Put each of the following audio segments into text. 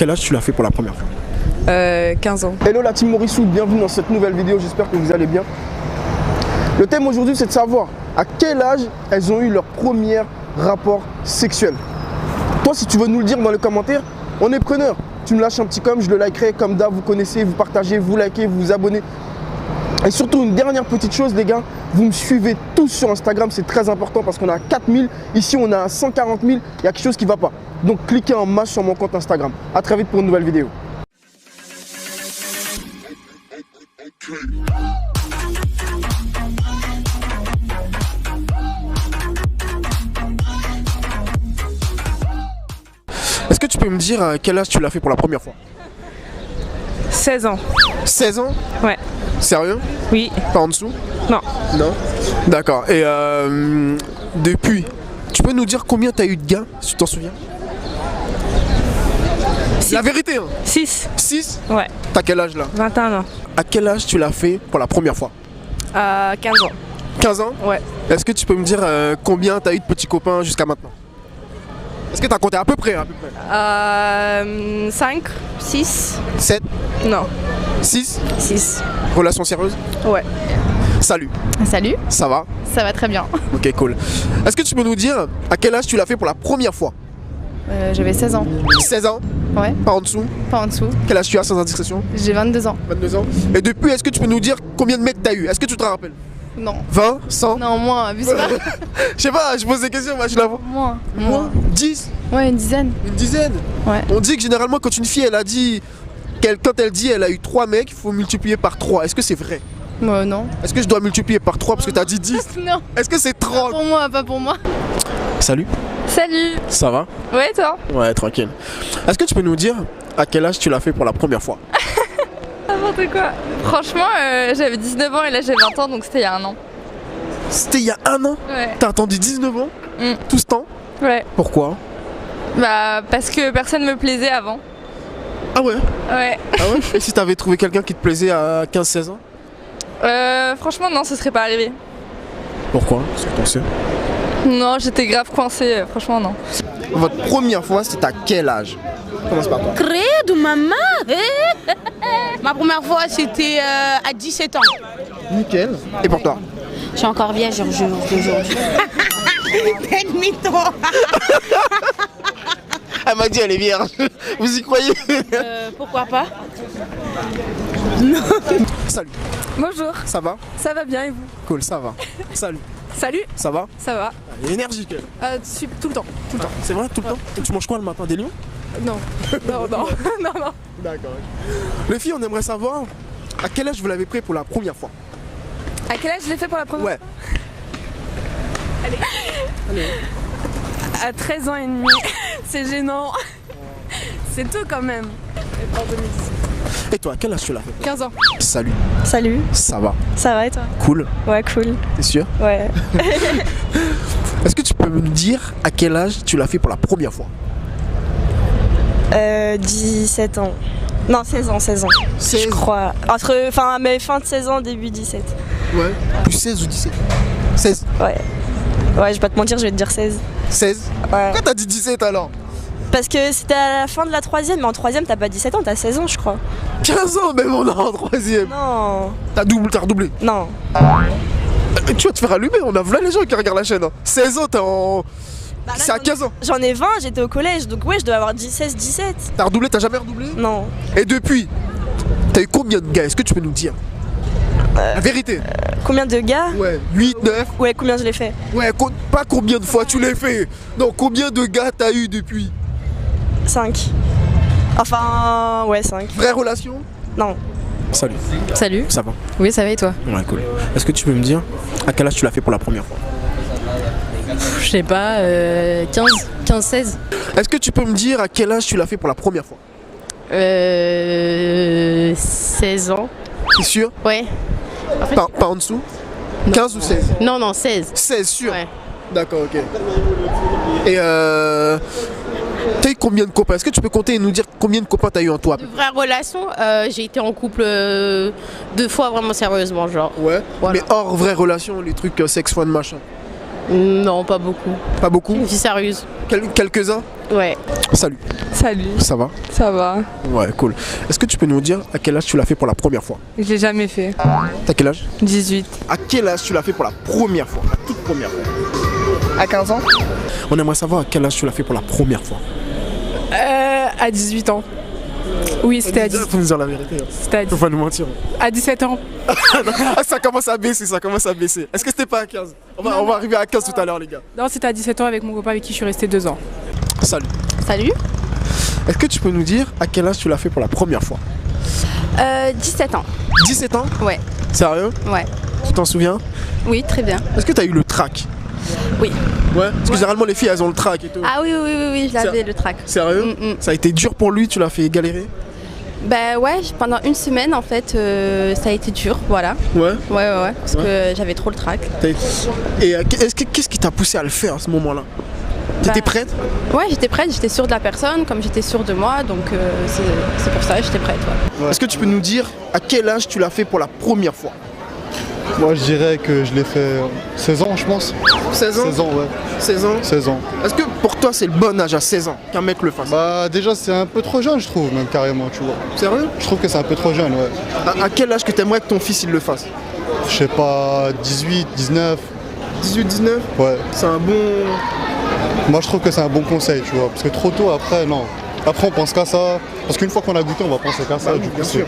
quel âge tu l'as fait pour la première fois? 15 ans. Hello la team Morissou, bienvenue dans cette nouvelle vidéo, j'espère que vous allez bien. Le thème aujourd'hui c'est de savoir à quel âge elles ont eu leur premier rapport sexuel. Toi si tu veux nous le dire dans les commentaires, on est preneur. Tu me lâches un petit com, je le likerai comme d'hab, vous connaissez, vous partagez, vous likez, vous vous abonnez. Et surtout une dernière petite chose les gars, vous me suivez tous sur Instagram, c'est très important parce qu'on a 4000, ici on a 140 000, il y a quelque chose qui ne va pas. Donc cliquez en masse sur mon compte Instagram. A très vite pour une nouvelle vidéo. Est-ce que tu peux me dire à quel âge tu l'as fait pour la première fois? 16 ans. 16 ans? Ouais. Sérieux? Oui. Pas en dessous? Non. Non? D'accord. Et depuis, tu peux nous dire combien tu as eu de gars, si tu t'en souviens? La vérité, hein? 6. 6? Ouais. T'as quel âge là? 21 ans. À quel âge tu l'as fait pour la première fois? 15 ans. 15 ans? Ouais. Est-ce que tu peux me dire combien tu as eu de petits copains jusqu'à maintenant? Est-ce que tu as compté à peu près? 5, 6. 7? Non. 6? 6. Relation sérieuse? Ouais. Salut. Salut, Ça va? ça va très bien. Ok, cool. Est-ce que tu peux nous dire à quel âge tu l'as fait pour la première fois? J'avais 16 ans. 16 ans? Ouais, Pas en dessous? pas en dessous. Quel âge tu as sans indiscrétion? J'ai 22 ans. 22 ans. Et depuis, est-ce que tu peux nous dire combien de mecs t'as eu? Est-ce que tu te rappelles? Non. 20? 100? Non, moins, abuse pas. Je sais pas, je pose des questions, moi je la vois. Moins. Moins? 10? Ouais, une dizaine. Une dizaine? Ouais. On dit que généralement quand une fille elle a dit quand elle dit elle a eu 3 mecs, il faut multiplier par 3. Est-ce que c'est vrai? Non. Est-ce que je dois multiplier par 3 parce que t'as dit 10? Non, Est-ce que c'est 30? pour moi, pas pour moi. Salut. Salut. Ça va? Ouais, toi? Ouais, tranquille. Est-ce que tu peux nous dire à quel âge tu l'as fait pour la première fois? N'importe quoi. Franchement, j'avais 19 ans et là j'ai 20 ans, donc c'était il y a un an. C'était il y a un an? Ouais. T'as attendu 19 ans? Tout ce temps? Ouais. Pourquoi? Bah, parce que personne me plaisait avant. Ah ouais? Ouais. Ah ouais? Et si t'avais trouvé quelqu'un qui te plaisait à 15-16 ans? Franchement, non, ça serait pas arrivé. Pourquoi? C'est ton sûr. Non, j'étais grave coincée, franchement, non. Votre première fois, c'était à quel âge? Commence par toi. Credo, maman. Ma première fois, c'était à 17 ans. Nickel. Et pour toi? Je suis encore vierge aujourd'hui. Elle m'a dit elle est vierge. Vous y croyez? Pourquoi pas? Salut. Bonjour. Ça va? Ça va bien et vous? Cool, ça va. Salut. Salut. Ça va? Ça va. Elle est énergique elle. Tout le temps. Tout le temps. C'est vrai, tout le temps? Et tu manges quoi le matin? Des lions? Non. Non. Non. D'accord. Les filles, on aimerait savoir à quel âge vous l'avez pris pour la première fois? À quel âge je l'ai fait pour la première Ouais. fois? À 13 ans et demi. C'est gênant. C'est tout quand même. Et toi, à quel âge tu l'as fait? 15 ans. Salut. Salut. Ça va? Ça va et toi? Cool. Ouais, cool. T'es sûr? Ouais. Est-ce que tu peux me dire à quel âge tu l'as fait pour la première fois? 17 ans. Non, 16 ans. 16. Je crois. Mais fin de 16 ans, début 17. Ouais. Plus 16 ou 17? 16. Ouais. Ouais, je vais pas te mentir, je vais te dire 16. 16? Ouais. Pourquoi t'as dit 17 alors? Parce que c'était à la fin de la troisième, mais en troisième t'as pas 17 ans, t'as 16 ans je crois. 15 ans même on est en troisième. Non. T'as redoublé. Non. Tu vas te faire allumer, on a voilà les gens qui regardent la chaîne. 16 ans, t'es en... Bah là, c'est à 15 ans. J'en ai 20, j'étais au collège, donc ouais je dois avoir 16, 17. T'as redoublé, t'as jamais redoublé? Non. Et depuis, t'as eu combien de gars? Est-ce que tu peux nous dire? La vérité. Combien de gars? Ouais, 8, 9. Ouais, combien je l'ai fait? Ouais, pas combien de fois tu l'as fait. Non, combien de gars t'as eu depuis? 5. Enfin, ouais, 5. Vraie relation? Non. Salut. Salut. Ça va? Oui, ça va et toi? Ouais, cool. Est-ce que tu peux me dire à quel âge tu l'as fait pour la première fois? Je sais pas, 15-16. Est-ce que tu peux me dire à quel âge tu l'as fait pour la première fois? 16 ans. T'es sûr? Ouais. Pas en dessous? 15 ou 16? Non, 16. 16 sûr? Ouais. D'accord, ok. Et t'as eu combien de copains? Est-ce que tu peux compter et nous dire combien de copains t'as eu en toi? De vraies relations, j'ai été en couple 2 fois vraiment sérieusement, genre. Ouais. Voilà. Mais hors vraie relation, les trucs sex fun machin. Non, pas beaucoup. Pas beaucoup? Une fille sérieuse. Quelques-uns? Ouais. Salut. Salut. Ça va? Ça va. Ouais, cool. Est-ce que tu peux nous dire à quel âge tu l'as fait pour la première fois? Je l'ai jamais fait. T'as quel âge? 18. À quel âge tu l'as fait pour la première fois? La toute première fois. À 15 ans? On aimerait savoir à quel âge tu l'as fait pour la première fois. À 18 ans. Oui, c'était à 18 Faut nous dire la vérité. Hein. C'était à Faut pas nous mentir. À 17 ans. Ah, ça commence à baisser, ça commence à baisser. Est-ce que c'était pas à 15? On va arriver à 15 tout à l'heure, les gars. Non, c'était à 17 ans avec mon copain avec qui je suis restée 2 ans. Salut. Salut. Est-ce que tu peux nous dire à quel âge tu l'as fait pour la première fois? 17 ans. 17 ans? Ouais. Sérieux? Ouais. Tu t'en souviens? Oui, très bien. Est-ce que t'as eu le trac? Oui. Ouais? Parce que généralement les filles elles ont le trac et tout. Ah oui, je l'avais le track. Sérieux? Ça a été dur pour lui, tu l'as fait galérer? Bah ouais, pendant une semaine en fait, ça a été dur, voilà. Ouais. Ouais, parce que j'avais trop le track. Et qu'est-ce qui t'a poussé à le faire à ce moment-là? T'étais prête? Ouais, j'étais prête, j'étais sûre de la personne, comme j'étais sûre de moi, donc c'est pour ça que j'étais prête. Ouais. Est-ce que tu peux nous dire à quel âge tu l'as fait pour la première fois? Moi je dirais que je l'ai fait 16 ans je pense. 16 ans? 16 ans ouais. 16 ans? 16 ans. Est-ce que pour toi c'est le bon âge à 16 ans qu'un mec le fasse? Bah déjà c'est un peu trop jeune je trouve même carrément tu vois. Sérieux? Je trouve que c'est un peu trop jeune ouais. À quel âge que t'aimerais que ton fils il le fasse? Je sais pas 18, 19. 18, 19? Ouais. C'est un bon... Moi je trouve que c'est un bon conseil tu vois. Parce que trop tôt après non. Après on pense qu'à ça. Parce qu'une fois qu'on a goûté on va penser qu'à ça. Bah oui, bien sûr.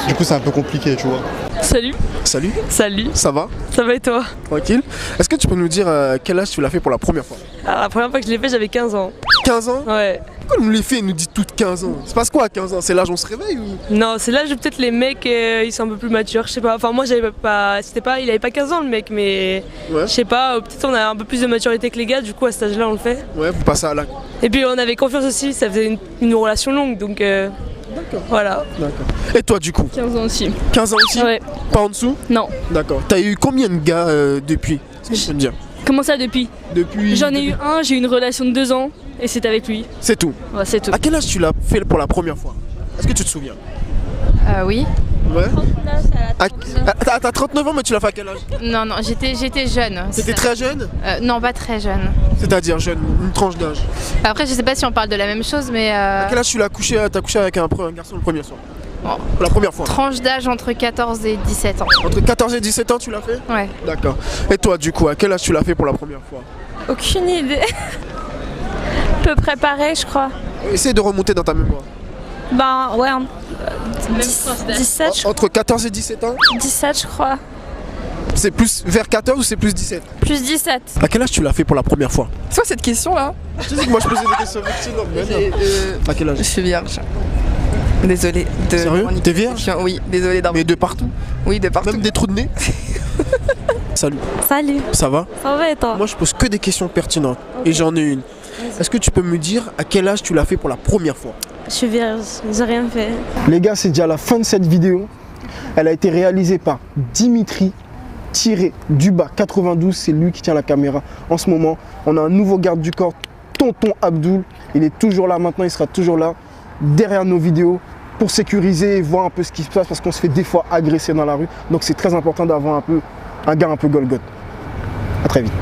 Du coup c'est un peu compliqué tu vois. Salut. Salut. Salut. Ça va? Ça va et toi? Tranquille. Est-ce que tu peux nous dire à quel âge tu l'as fait pour la première fois? Alors, la première fois que je l'ai fait, j'avais 15 ans. 15 ans? Ouais. Pourquoi nous les filles nous dit toutes 15 ans? C'est passe quoi à 15 ans? C'est l'âge où on se réveille ou? Non, c'est là où peut-être les mecs ils sont un peu plus matures, je sais pas. Enfin moi j'avais pas. Il avait pas 15 ans le mec, mais Ouais. je sais pas, peut-être on a un peu plus de maturité que les gars, du coup à cet âge-là on le fait. Ouais, vous passez à l'acte. Et puis on avait confiance aussi, ça faisait une relation longue donc D'accord. voilà. D'accord. Et toi du coup? 15 ans aussi. 15 ans aussi? Ouais. Pas en dessous? Non. D'accord. T'as eu combien de gars depuis? Est-ce que tu peux me dire? Comment ça depuis? Depuis. J'en ai eu un, j'ai eu une relation de 2 ans et c'est avec lui. C'est tout. Ouais, c'est tout. À quel âge tu l'as fait pour la première fois? Est-ce que tu te souviens? Oui. Ouais. T'as 39 ans mais tu l'as fait à quel âge? Non, j'étais jeune. T'étais très jeune? Non, pas très jeune. C'est-à-dire jeune, une tranche d'âge. Après, je sais pas si on parle de la même chose, mais À quel âge tu l'as couché? T'as couché avec un garçon le premier soir? Bon. Pour la première fois. tranche d'âge entre 14 et 17 ans. Entre 14 et 17 ans tu l'as fait? Ouais. D'accord. Et toi du coup, à quel âge tu l'as fait pour la première fois? Aucune idée. Peu préparé, je crois. Essaye de remonter dans ta mémoire. Ben ouais, 17, Entre 14 et 17 ans? 17 je crois. C'est plus vers 14 ou c'est plus 17? Plus 17. À quel âge tu l'as fait pour la première fois? C'est quoi cette question là? Je te dis que moi je posais des questions pertinentes, mais non. À quel âge? Je suis vierge. Désolée de. Sérieux? mon T'es vierge? question. Oui, désolée d'avoir. Mais de partout? Oui, de partout. Même des trous de nez? Salut, Salut. ça va? Ça va et toi? Moi je pose que des questions pertinentes et j'en ai une. Est-ce que tu peux me dire à quel âge tu l'as fait pour la première fois? Je suis vierge, j'ai rien fait. Les gars, c'est déjà la fin de cette vidéo. Elle a été réalisée par Dimitri-Duba92. C'est lui qui tient la caméra en ce moment. On a un nouveau garde du corps, Tonton Abdoul. Il est toujours là maintenant, il sera toujours là derrière nos vidéos pour sécuriser et voir un peu ce qui se passe parce qu'on se fait des fois agresser dans la rue. Donc c'est très important d'avoir un gars un peu Golgoth. A très vite.